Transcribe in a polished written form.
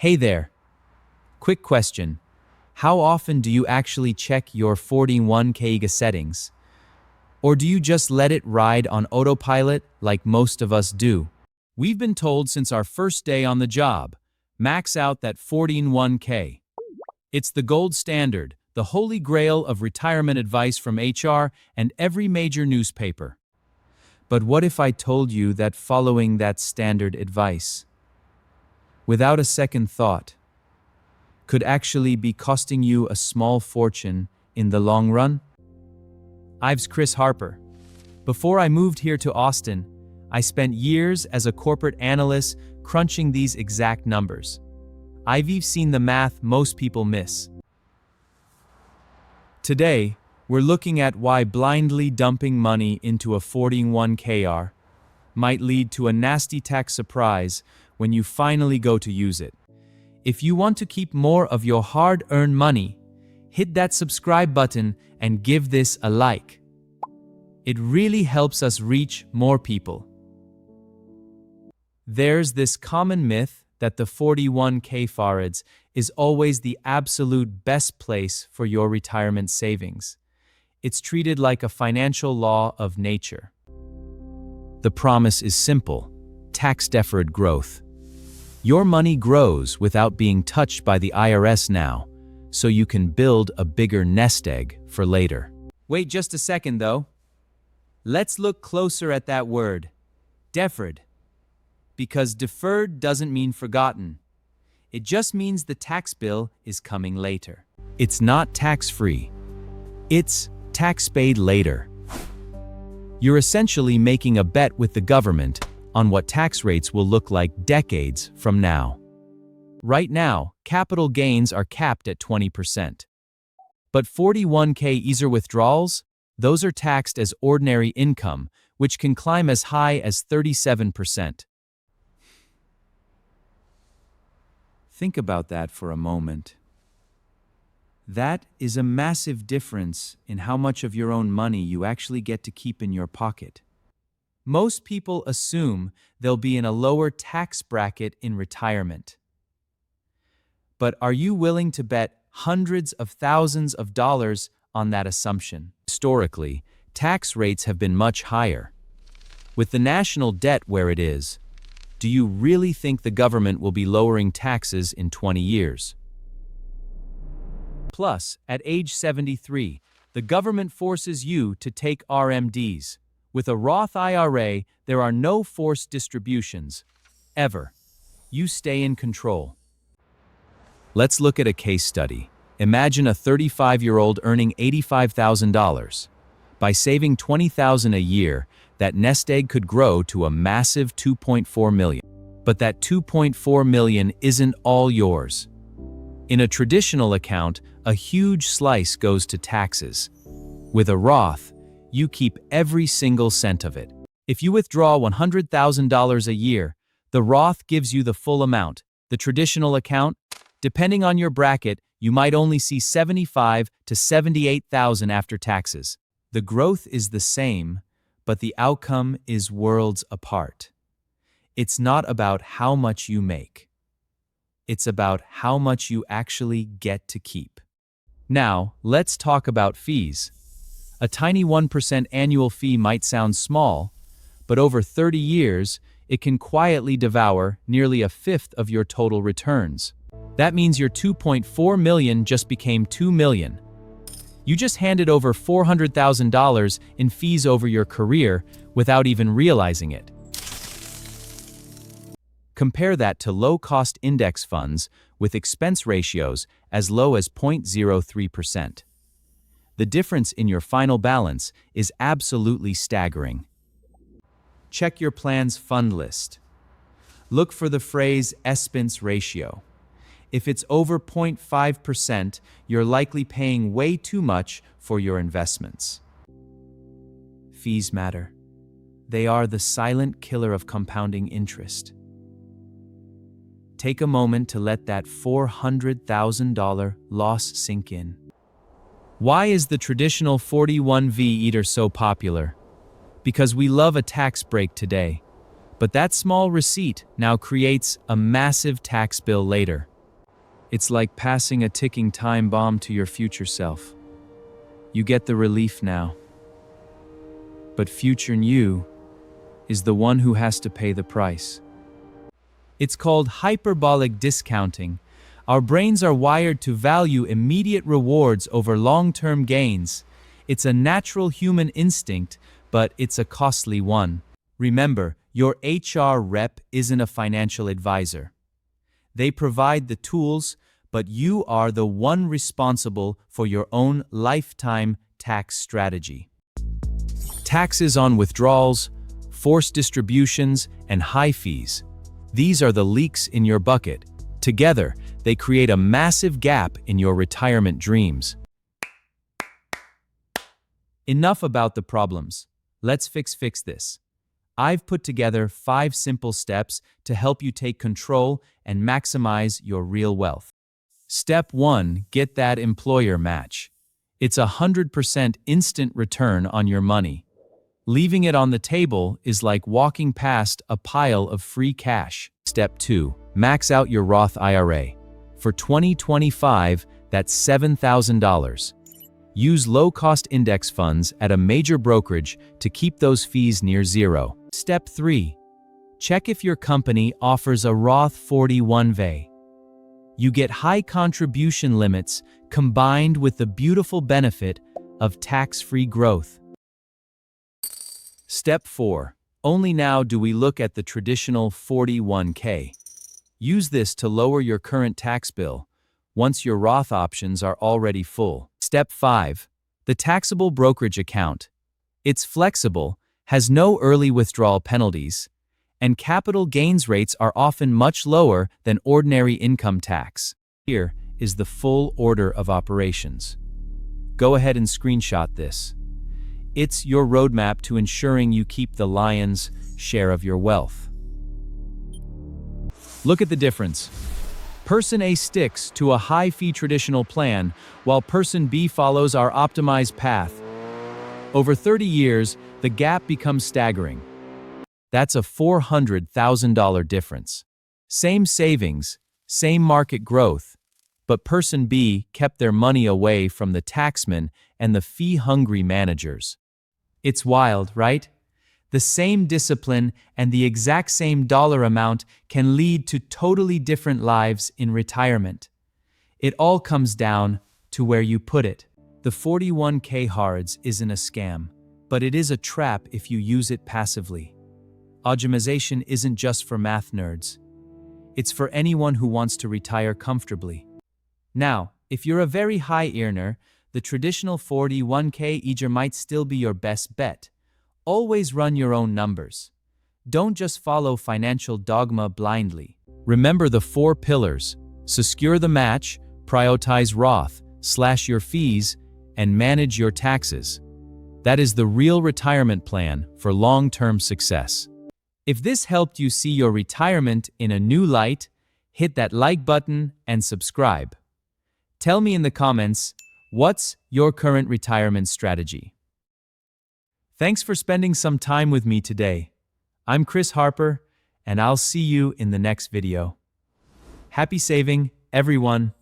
Hey there. Quick question. How often do you actually check your 401k settings? Or do you just let it ride on autopilot like most of us do? We've been told since our first day on the job, max out that 401k. It's the gold standard, the holy grail of retirement advice from HR and every major newspaper. But what if I told you that following that standard advice, without a second thought, could actually be costing you a small fortune in the long run? I'm Chris Harper. Before I moved here to Austin, I spent years as a corporate analyst crunching these exact numbers. I've seen the math most people miss. Today, we're looking at why blindly dumping money into a 401k might lead to a nasty tax surprise when you finally go to use it. If you want to keep more of your hard-earned money, hit that subscribe button and give this a like. It really helps us reach more people. There's this common myth that the 401k forwards is always the absolute best place for your retirement savings. It's treated like a financial law of nature. The promise is simple: tax-deferred growth. Your money grows without being touched by the IRS now, so you can build a bigger nest egg for later. Wait just a second though. Let's look closer at that word, deferred. Because deferred doesn't mean forgotten. It just means the tax bill is coming later. It's not tax-free. It's tax-paid later. You're essentially making a bet with the government on what tax rates will look like decades from now. Right now, capital gains are capped at 20%. But 401k ESR withdrawals, those are taxed as ordinary income, which can climb as high as 37%. Think about that for a moment. That is a massive difference in how much of your own money you actually get to keep in your pocket. Most people assume they'll be in a lower tax bracket in retirement. But are you willing to bet hundreds of thousands of dollars on that assumption? Historically, tax rates have been much higher. With the national debt where it is, do you really think the government will be lowering taxes in 20 years? Plus, at age 73, the government forces you to take RMDs. With a Roth IRA, there are no forced distributions. Ever. You stay in control. Let's look at a case study. Imagine a 35-year-old earning $85,000. By saving $20,000 a year, that nest egg could grow to a massive $2.4 million. But that $2.4 million isn't all yours. In a traditional account, a huge slice goes to taxes. With a Roth, you keep every single cent of it. If you withdraw $100,000 a year, the Roth gives you the full amount. The traditional account, depending on your bracket, you might only see $75,000 to $78,000 after taxes. The growth is the same, but the outcome is worlds apart. It's not about how much you make. It's about how much you actually get to keep. Now, let's talk about fees. A tiny 1% annual fee might sound small, but over 30 years, it can quietly devour nearly a fifth of your total returns. That means your $2.4 million just became $2 million. You just handed over $400,000 in fees over your career without even realizing it. Compare that to low-cost index funds with expense ratios as low as 0.03%. The difference in your final balance is absolutely staggering. Check your plan's fund list. Look for the phrase expense ratio. If it's over 0.5%, you're likely paying way too much for your investments. Fees matter. They are the silent killer of compounding interest. Take a moment to let that $400,000 loss sink in. Why is the traditional 41V eater so popular? Because we love a tax break today, but that small receipt now creates a massive tax bill later. It's like passing a ticking time bomb to your future self. You get the relief now. But future you is the one who has to pay the price. It's called hyperbolic discounting. Our brains are wired to value immediate rewards over long-term gains. It's a natural human instinct, but it's a costly one. Remember, your HR rep isn't a financial advisor. They provide the tools, but you are the one responsible for your own lifetime tax strategy. Taxes on withdrawals, forced distributions, and high fees. These are the leaks in your bucket. Together, they create a massive gap in your retirement dreams. Enough about the problems. Let's fix this. I've put together 5 simple steps to help you take control and maximize your real wealth. Step 1, get that employer match. It's 100% instant return on your money. Leaving it on the table is like walking past a pile of free cash. Step 2, max out your Roth IRA. For 2025, that's $7,000. Use low-cost index funds at a major brokerage to keep those fees near zero. Step 3, check if your company offers a Roth 401(k). You get high contribution limits combined with the beautiful benefit of tax-free growth. Step 4, only now do we look at the traditional 401(k). Use this to lower your current tax bill once your Roth options are already full. Step 5, the taxable brokerage account. It's flexible, has no early withdrawal penalties, and capital gains rates are often much lower than ordinary income tax. Here is the full order of operations. Go ahead and screenshot this. It's your roadmap to ensuring you keep the lion's share of your wealth. Look at the difference. Person A sticks to a high-fee traditional plan, while Person B follows our optimized path. Over 30 years, the gap becomes staggering. That's a $400,000 difference. Same savings, same market growth, but Person B kept their money away from the taxman and the fee-hungry managers. It's wild, right? The same discipline and the exact same dollar amount can lead to totally different lives in retirement. It all comes down to where you put it. The 401(k) hards isn't a scam, but it is a trap if you use it passively. Optimization isn't just for math nerds. It's for anyone who wants to retire comfortably. Now, if you're a very high earner, the traditional 401(k) either might still be your best bet. Always run your own numbers. Don't just follow financial dogma blindly. Remember the 4 pillars: secure the match, prioritize Roth, slash your fees, and manage your taxes. That is the real retirement plan for long-term success. If this helped you see your retirement in a new light, hit that like button and subscribe. Tell me in the comments, what's your current retirement strategy? Thanks for spending some time with me today. I'm Chris Harper, and I'll see you in the next video. Happy saving, everyone.